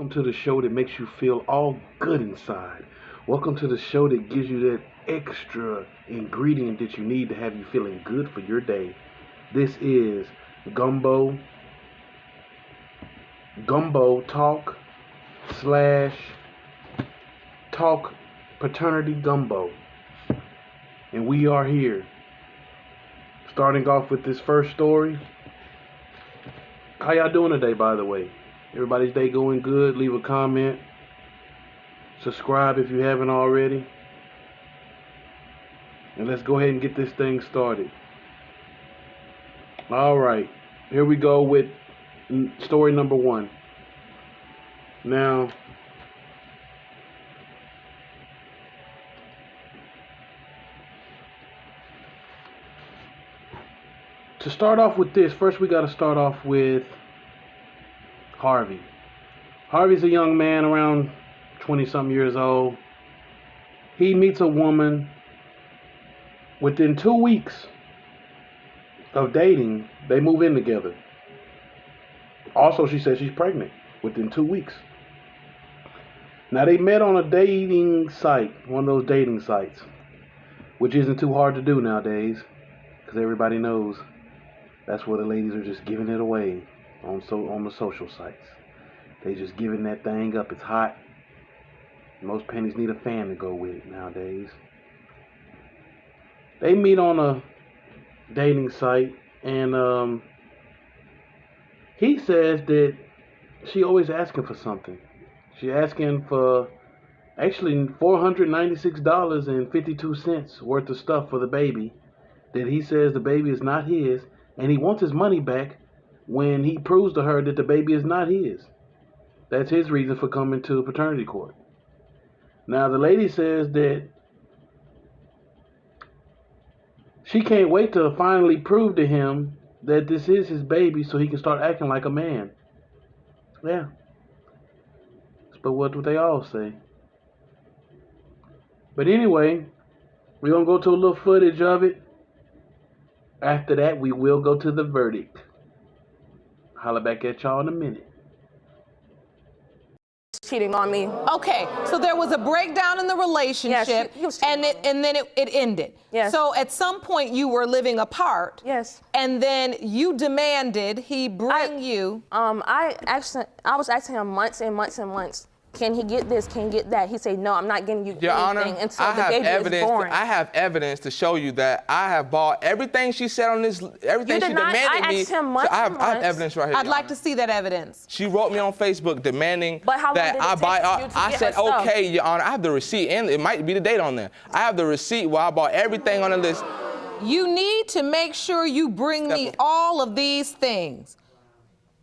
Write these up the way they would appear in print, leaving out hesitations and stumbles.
Welcome to the show that makes you feel all good inside. Welcome to the show that gives you that extra ingredient that you need to have you feeling good for your day. This is Gumbo Talk slash Talk Paternity Gumbo. And we are here. Starting off with this first story. How y'all doing today, by the way? Everybody's day going good? Leave a comment. Subscribe if you haven't already. And let's go ahead and get this thing started. Alright, here we go with story number 1. Now, to start off with this, first we got to start off with Harvey. Harvey's a young man around 20-something years old. He meets a woman. Within 2 weeks of dating, they move in together. Also, she says she's pregnant within 2 weeks. Now, they met on a dating site, one of those dating sites, which isn't too hard to do nowadays, because everybody knows that's where the ladies are just giving it away on the social sites. They just giving that thing up. It's hot. Most pennies need a fan to go with it nowadays. They meet on a dating site, and he says that she always asking for something. She asking for actually $496.52 worth of stuff for the baby. That he says the baby is not his, and he wants his money back when he proves to her that the baby is not his. That's his reason for coming to paternity court. Now, the lady says that she can't wait to finally prove to him that this is his baby so he can start acting like a man. Yeah. But what do they all say? But anyway, we're going to go to a little footage of it. After that, we will go to the verdict. Holla back at y'all in a minute. Cheating on me. Okay, so there was a breakdown in the relationship, yes, and then it ended. Yes. So at some point you were living apart. Yes. And then you demanded he bring you. I was asking him months and months and months. Can he get this? Can he get that? He said, no, I'm not getting you Your anything Honor, until the baby is born. I have evidence to show you that I have bought everything she said on this, everything she demanded me. I asked him months I have evidence right here. I'd like to see that evidence. She wrote me on Facebook demanding But how long that did it I take buy. you to I get said, her stuff? okay, Your Honor, I have the receipt, and it might be the date on there. I have the receipt where I bought everything on the list. You need to make sure you bring me all of these things.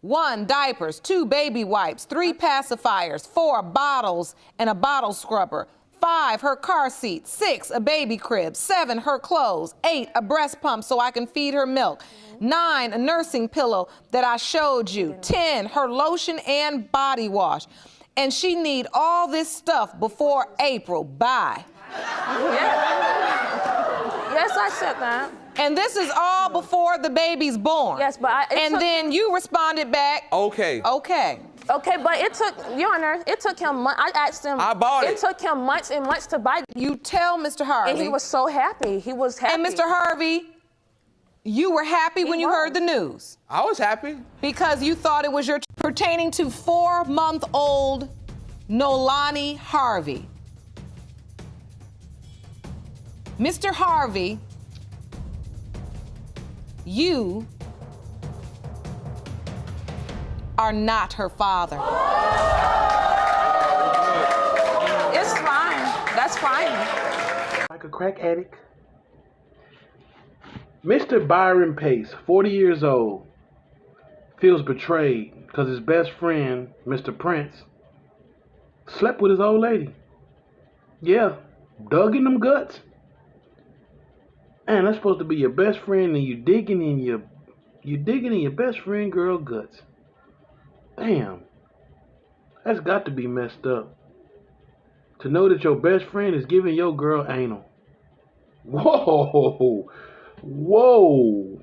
1, diapers. 2, baby wipes. 3, pacifiers. 4, bottles and a bottle scrubber. 5, her car seat. 6, a baby crib. 7, her clothes. 8, a breast pump so I can feed her milk. 9, a nursing pillow that I showed you. 10, her lotion and body wash. And she need all this stuff before April. Bye. Yes, I said that. And this is all before the baby's born. Yes, but then you responded back. Okay. Okay. Okay, but it took, Your Honor, it took him months. I asked him. I bought it. It took him months and months to buy. You tell Mr. Harvey. And he was so happy. He was happy. And Mr. Harvey, you were happy when you heard the news. I was happy. Because you thought it was pertaining to 4-month-old Nolani Harvey. Mr. Harvey, you are not her father. It's fine. That's fine. Like a crack addict. Mr. Byron Pace, 40 years old, feels betrayed because his best friend, Mr. Prince, slept with his old lady. Yeah, dug in them guts. Man, that's supposed to be your best friend, and you digging in your best friend girl guts. Damn, that's got to be messed up. To know that your best friend is giving your girl anal. Whoa, whoa,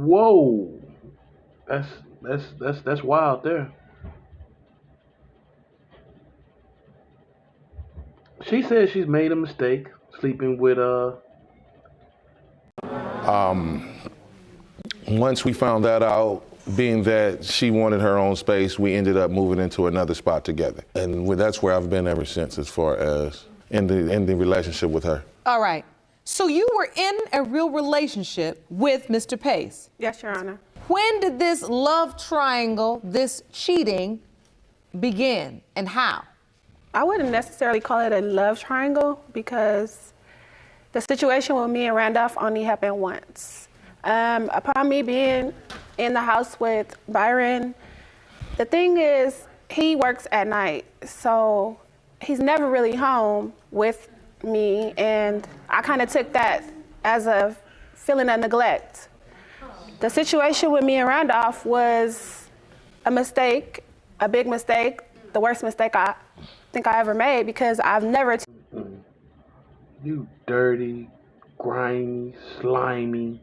whoa. That's That's wild there. She says she's made a mistake sleeping with Once we found that out, being that she wanted her own space, we ended up moving into another spot together. And that's where I've been ever since as far as in the relationship with her. All right. So you were in a real relationship with Mr. Pace. Yes, Your Honor. When did this love triangle, this cheating, begin and how? I wouldn't necessarily call it a love triangle because the situation with me and Randolph only happened once. Upon me being in the house with Byron, the thing is, he works at night, so he's never really home with me, and I kind of took that as a feeling of neglect. The situation with me and Randolph was a mistake, a big mistake, the worst mistake I think I ever made because I've never. you dirty, grimy, slimy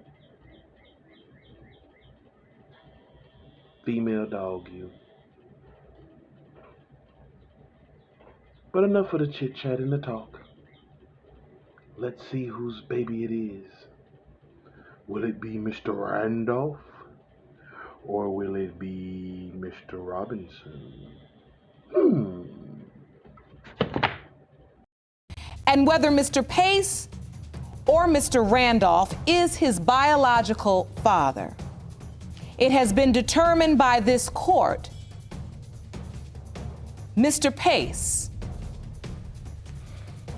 female dog, you. But enough of the chit chat and the talk. Let's see whose baby it is. Will it be Mr. Randolph? Or will it be Mr. Robinson? And whether Mr. Pace or Mr. Randolph is his biological father, it has been determined by this court, Mr. Pace,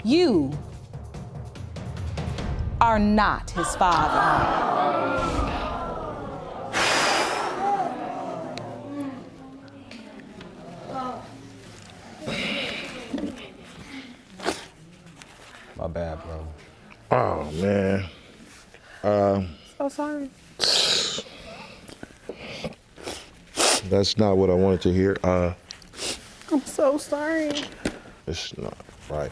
you are not his father. My bad, bro. Oh, man. So sorry. That's not what I wanted to hear. I'm so sorry. It's not right.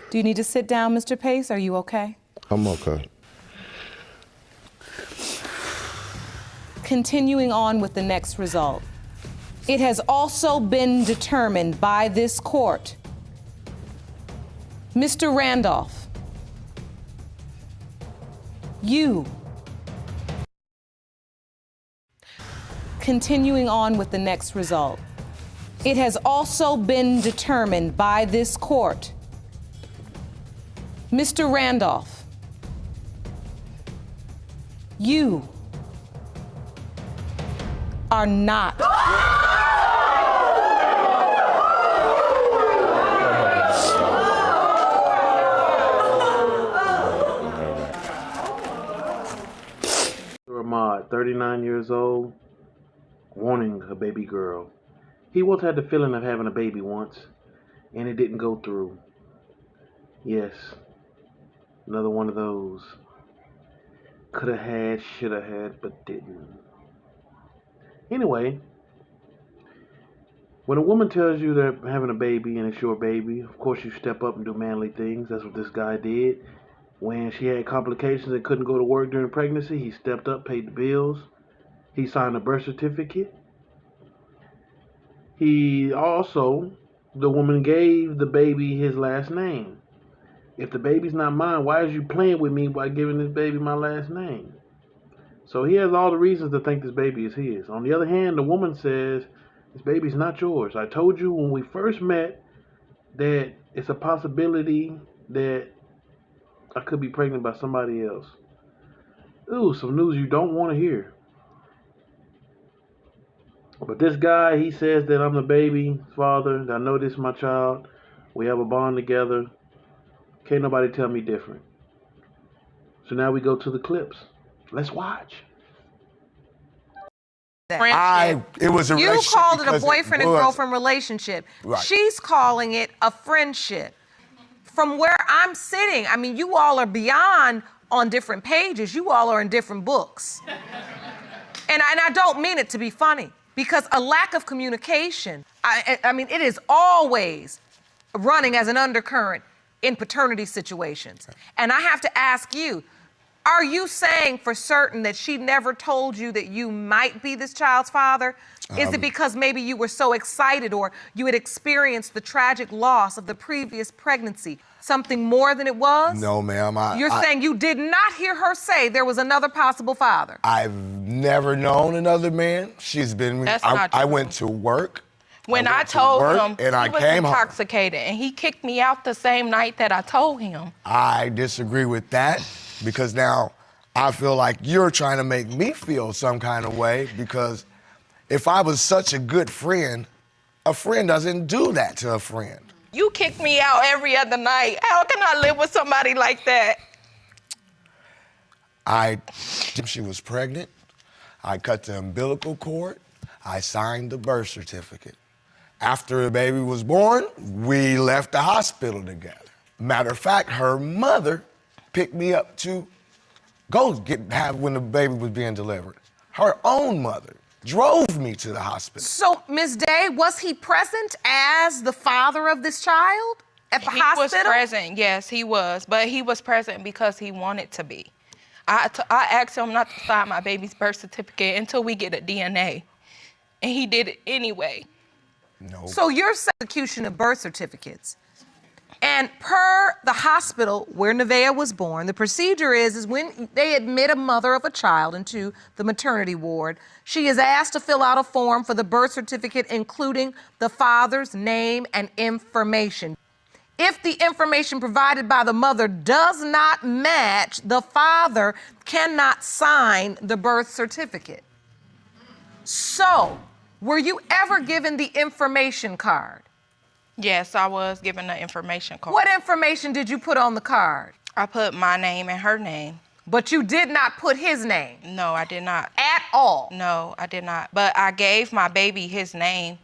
Do you need to sit down, Mr. Pace? Are you okay? I'm okay. Continuing on with the next result. It has also been determined by this court, Mr. Randolph, you. Continuing on with the next result. It has also been determined by this court, Mr. Randolph, you are not. Ahmad, 39 years old, wanting a baby girl. He once had the feeling of having a baby once, and it didn't go through. Yes, another one of those. Could have had, should have had, but didn't. Anyway, when a woman tells you they're having a baby and it's your baby, of course you step up and do manly things. That's what this guy did. When she had complications and couldn't go to work during pregnancy, he stepped up, paid the bills. He signed a birth certificate. He also, the woman gave the baby his last name. If the baby's not mine, why is you playing with me by giving this baby my last name? So he has all the reasons to think this baby is his. On the other hand, the woman says, this baby's not yours. I told you when we first met that it's a possibility that I could be pregnant by somebody else. Ooh, some news you don't want to hear. But this guy, he says that I'm the baby father. I know this is my child. We have a bond together. Can't nobody tell me different. So now we go to the clips. Let's watch. It was a You relationship called it a because boyfriend and was. girlfriend relationship. Right. She's calling it a friendship. From where I'm sitting, I mean, you all are beyond on different pages. You all are in different books. And I don't mean it to be funny, because a lack of communication, I mean, it is always running as an undercurrent in paternity situations. And I have to ask you, Are you saying for certain that she never told you that you might be this child's father? Is it because maybe you were so excited or you had experienced the tragic loss of the previous pregnancy? Something more than it was? No, ma'am. You're saying you did not hear her say there was another possible father? I've never known another man. She's been. That's not true. I went to work. When I told him, and I he was came home. intoxicated, and he kicked me out the same night that I told him. I disagree with that because now I feel like you're trying to make me feel some kind of way because if I was such a good friend, a friend doesn't do that to a friend. You kicked me out every other night. How can I live with somebody like that? She was pregnant. I cut the umbilical cord. I signed the birth certificate. After the baby was born, we left the hospital together. Matter of fact, her mother picked me up to go have when the baby was being delivered. Her own mother drove me to the hospital. So, Ms. Day, was he present as the father of this child at the hospital? He was present, yes, he was. But he was present because he wanted to be. I asked him not to sign my baby's birth certificate until we get a DNA. And he did it anyway. No. So you're execution of birth certificates. And per the hospital where Nevaeh was born, the procedure is when they admit a mother of a child into the maternity ward, she is asked to fill out a form for the birth certificate, including the father's name and information. If the information provided by the mother does not match, the father cannot sign the birth certificate. So, were you ever given the information card? Yes, I was given the information card. What information did you put on the card? I put my name and her name. But you did not put his name? No, I did not. At all? No, I did not. But I gave my baby his name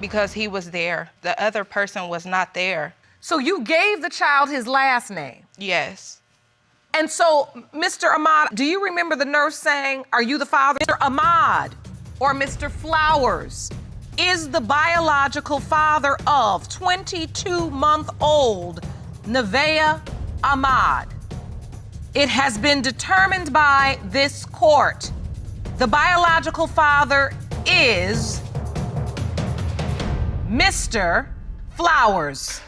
because he was there. The other person was not there. So you gave the child his last name? Yes. And so, Mr. Ahmad, do you remember the nurse saying, "Are you the father?" Mr. Ahmad or Mr. Flowers is the biological father of 22-month-old Nevaeh Ahmad. It has been determined by this court. The biological father is Mr. Flowers.